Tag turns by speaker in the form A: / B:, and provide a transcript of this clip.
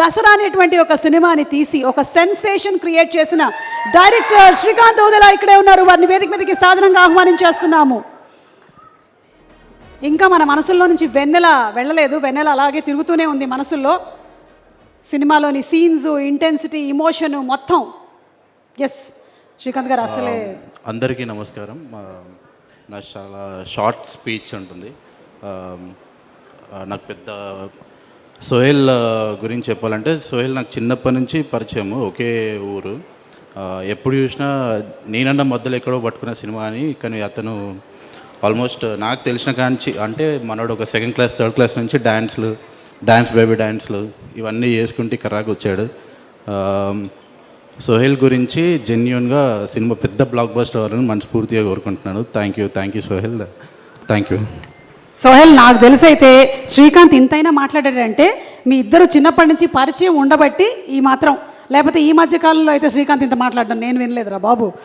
A: దసరా అనేటువంటి ఒక సినిమాని తీసి ఒక సెన్సేషన్ క్రియేట్ చేసిన డైరెక్టర్ శ్రీకాంత్ ఊదెల ఇక్కడే ఉన్నారు. వారిని వేదిక మీదకి సాధారణంగా ఆహ్వానించేస్తున్నాము. ఇంకా మన మనసుల్లో నుంచి వెన్నెల వెళ్ళలేదు, వెన్నెల అలాగే తిరుగుతూనే ఉంది మనసుల్లో. సినిమాలోని సీన్స్, ఇంటెన్సిటీ, ఇమోషను మొత్తం. ఎస్ శ్రీకాంత్ గారు అసలే.
B: అందరికీ నమస్కారం. నా చాలా షార్ట్ స్పీచ్ ఉంటుంది. నాకు పెద్ద సోహెల్ గురించి చెప్పాలంటే, సోహెల్ నాకు చిన్నప్పటి నుంచి పరిచయము, ఒకే ఊరు. ఎప్పుడు చూసినా నేనన్న మొదలు ఎక్కడో పట్టుకున్న సినిమా అని. కానీ అతను ఆల్మోస్ట్ నాకు తెలిసిన కాంచి అంటే మనోడు ఒక సెకండ్ క్లాస్ థర్డ్ క్లాస్ నుంచి డ్యాన్స్ బేబీ డ్యాన్స్లు ఇవన్నీ చేసుకుంటే కర్రాకు వచ్చాడు. సోహెల్ గురించి జెన్యూన్గా సినిమా పెద్ద బ్లాక్ బస్టర్ అవ్వాలని మనస్ఫూర్తిగా కోరుకుంటున్నాను. Thank you Sohel. Thank you
A: Sohel. నాకు తెలిసైతే శ్రీకాంత్ ఇంతైనా మాట్లాడాడంటే మీ ఇద్దరు చిన్నప్పటి నుంచి పరిచయం ఉండబట్టి ఈ మాత్రం, లేకపోతే ఈ మధ్య కాలంలో అయితే శ్రీకాంత్ ఇంత మాట్లాడడం నేను వినలేదురా బాబు.